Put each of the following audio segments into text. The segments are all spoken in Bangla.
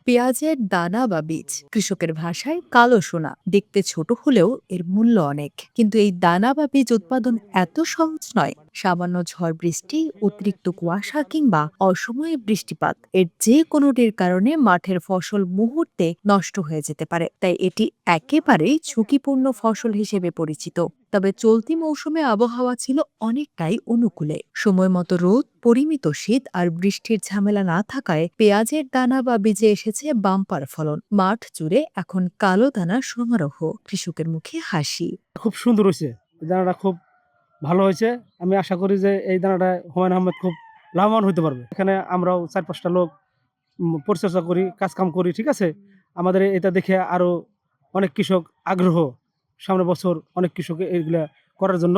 পেঁয়াজের দানা বা বীজ কৃষকের ভাষায় কালো সোনা। দেখতে ছোট হলেও এর মূল্য অনেক, কিন্তু এই দানা বা বীজ উৎপাদন এত সহজ নয়। সামান্য ঝড় বৃষ্টি, অতিরিক্ত কুয়াশা কিংবা অসময়ে বৃষ্টিপাত, এর যে কোনোটির কারণে মাঠের ফসল মুহূর্তে নষ্ট হয়ে যেতে পারে। তাই এটি একেবারেই ঝুঁকিপূর্ণ ফসল হিসেবে পরিচিত। তবে চলতি মৌসুমে আবহাওয়া ছিল অনেকটাই অনুকূলে। সময় মতো রোদ, পরিমিত শীত আর বৃষ্টির ঝামেলা না থাকায় পেঁয়াজের দানা বা বীজে এসেছে বাম্পার ফলন। মাঠ জুড়ে এখন কালো দানার সমারোহ, কৃষকের মুখে হাসি। খুব সুন্দর হয়েছে, এই দানাটা খুব ভালো হয়েছে। আমি আশা করি যে এই দানাটা হুমায়ুন আহমেদ খুব লাভবান হতে পারবে। এখানে আমরাও 4-5টা লোক পরিচর্যা করি, কাজকাম করি, ঠিক আছে। আমাদের এটা দেখে আরো অনেক কৃষক আগ্রহ, সামনের বছর অনেক কৃষক এইগুলা করার জন্য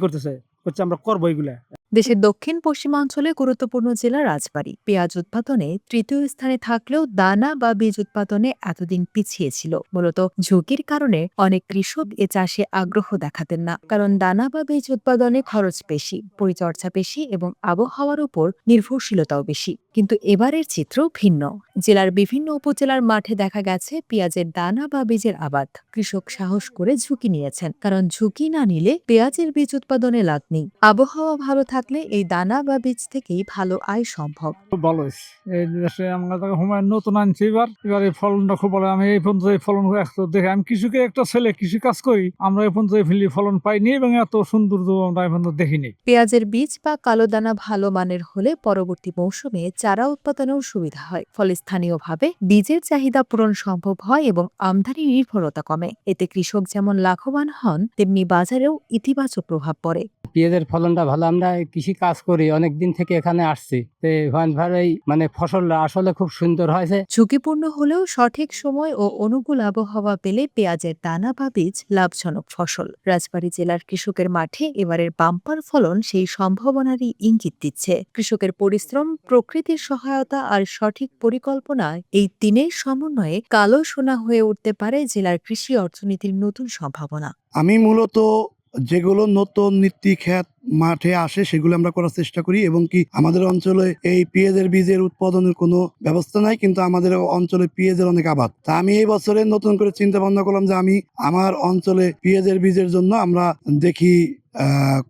করতেছে, হচ্ছে আমরা করবো এইগুলা। দেশের দক্ষিণ পশ্চিমাঞ্চলে গুরুত্বপূর্ণ জেলা রাজবাড়ী পেঁয়াজ উৎপাদনে তৃতীয় স্থানে থাকলেও দানা বা বীজ উৎপাদনে এতদিন পিছিয়ে ছিল। মূলত ঝুঁকির কারণে অনেক কৃষক এ চাষে আগ্রহ দেখাতেন না, কারণ দানা বা বীজ উৎপাদনে খরচ বেশি, পরিচর্যা বেশি এবং আবহাওয়ার উপর নির্ভরশীলতাও বেশি। কিন্তু এবারের চিত্র ভিন্ন। জেলার বিভিন্ন উপজেলার মাঠে দেখা গেছে পেঁয়াজের দানা বা বীজের আবাদ। কৃষক সাহস করে ঝুঁকি নিয়েছেন, কারণ ঝুঁকি না নিলে পেঁয়াজের বীজ উৎপাদনে লাভ নেই। আবহাওয়া ভালো থাকলে এই দানা বা বীজ থেকেই ভালো আয় সম্ভব। খুব ভালো হয়েছে। এই দেশে আমরা তো হুমায়ুন নতুন আনছি এবার এই ফলনটা খুব ভালো। আমি এই পর্যন্ত এই ফলন দেখে আমি কৃষকের একটা ছেলে, কৃষি কাজ করি। আমরা এই পর্যন্ত এই ফলন পাইনি এবং এত সৌন্দর্য আমরা এই পর্যন্ত দেখিনি। পেঁয়াজের বীজ বা কালো দানা ভালো মানের হলে পরবর্তী মৌসুমে চারা উৎপাদনেও সুবিধা হয়। ফলে স্থানীয়ভাবে বীজের চাহিদা পূরণ সম্ভব হয় এবং আমদানি নির্ভরতা কমে। এতে কৃষক যেমন লাভবান হন, তেমনি বাজারেও ইতিবাচক প্রভাব পড়ে। পেঁয়াজের ফলনটা ভালো। আমরা কৃষি কাজ করি, অনেক দিন থেকে এখানে আসছি। মানে ফসলটা আসলে খুব সুন্দর হয়েছে। ঝুঁকিপূর্ণ হলেও সঠিক সময় ও অনুকূল আবহাওয়া পেলে পেঁয়াজের দানা বা বীজ লাভজনক ফসল। রাজবাড়ী জেলার কৃষকের মাঠে এবারের বাম্পার ফলন সেই সম্ভাবনারই ইঙ্গিত দিচ্ছে। কৃষকের পরিশ্রম, প্রকৃতির সহায়তা আর সঠিক পরিকল্পনায় এই তিনের সমন্বয়ে কালো সোনা হয়ে উঠতে পারে জেলার কৃষি অর্থনীতির নতুন সম্ভাবনা। আমি মূলত যেগুলো নতুন নীতি-ক্ষেত মাঠে আসে সেগুলো আমরা করার চেষ্টা করি, এবং কি আমাদের অঞ্চলে এই পেঁয়াজের বীজের উৎপাদনের কোনো ব্যবস্থা নাই, কিন্তু আমাদের অঞ্চলে পেঁয়াজের অনেক আবাদ। তা আমি এই বছরে নতুন করে চিন্তা ভাবনা করলাম যে আমি আমার অঞ্চলে পেঁয়াজের বীজের জন্য আমরা দেখি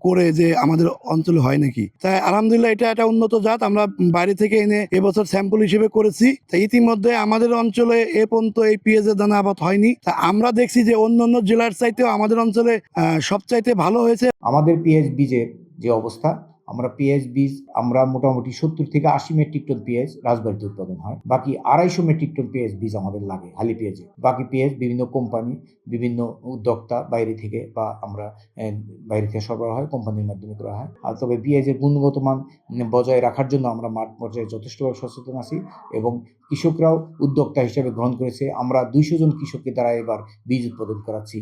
করে যে আমাদের অঞ্চলে হয় নাকি। তাই আলহামদুলিল্লাহ এটা একটা উন্নত জাত আমরা বাইরে থেকে এনে এবছর স্যাম্পল হিসেবে করেছি। তাই ইতিমধ্যে আমাদের অঞ্চলে এ পর্যন্ত এই পেঁয়াজের দানা আবাদ হয়নি। তা আমরা দেখছি যে অন্য জেলার চাইতেও আমাদের অঞ্চলে সবচাইতে ভালো হয়েছে। আমাদের পেঁয়াজ বীজের যে অবস্থা, আমরা পেঁয়াজ বীজ আমরা মোটামুটি 70 থেকে 80 মেট্রিক টন পেঁয়াজ রাজবাড়িতে উৎপাদন হয়। বাকি 250 মেট্রিক টন পেঁয়াজ বীজ আমাদের লাগে হালি পেঁয়াজে। বাকি পেঁয়াজ বিভিন্ন কোম্পানি, বিভিন্ন উদ্যোক্তা বাইরে থেকে বা আমরা বাইরে থেকে সরবরাহ হয়, কোম্পানির মাধ্যমে করা হয়। আর তবে পেঁয়াজের গুণগত মান বজায় রাখার জন্য আমরা মাঠ পর্যায়ে যথেষ্টভাবে সচেতন আছি এবং কৃষকরাও উদ্যোক্তা হিসেবে গ্রহণ করেছে। আমরা 200 জন কৃষকের দ্বারা এবার বীজ উৎপাদন করাচ্ছি,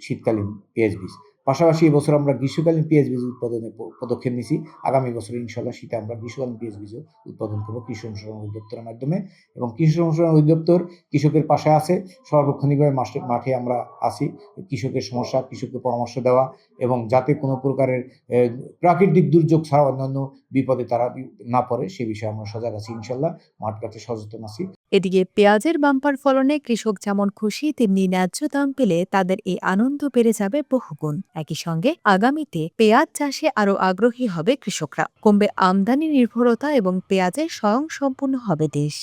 শীতকালীন পেঁয়াজ বীজ। পাশাপাশি এবছর আমরা গ্রীষ্মকালীন পেঁয়াজ বীজ উৎপাদনের পদক্ষেপ নিয়েছি। আগামী বছর ইনশাল্লাহ শীতে আমরা গ্রীষ্মকালীন পেঁয়াজ বীজও উৎপাদন করবো কৃষি সম্প্রসারণ অধিদপ্তরের মাধ্যমে। এবং কৃষি সম্প্রসারণ অধিদপ্তর কৃষকের পাশে আছে, সার্বক্ষণিকভাবে মাঠে আমরা আছি। কৃষকের সমস্যা, কৃষককে পরামর্শ দেওয়া এবং যাতে কোনো প্রকারের প্রাকৃতিক দুর্যোগ ছাড়া অন্যান্য বিপদে তারা না পড়ে সে বিষয়ে আমরা সজাগ আছি। ইনশাল্লাহ মাঠ কাছে সচেতন আছি। এদিকে পেঁয়াজের বাম্পার ফলনে কৃষক যেমন খুশি, তেমনি ন্যায্য দাম পেলে তাদের এই আনন্দ বেড়ে যাবে বহুগুণ। একই সঙ্গে আগামীতে পেঁয়াজ চাষে আরও আগ্রহী হবে কৃষকরা, কমবে আমদানি নির্ভরতা এবং পেঁয়াজের স্বয়ংসম্পূর্ণ হবে দেশ।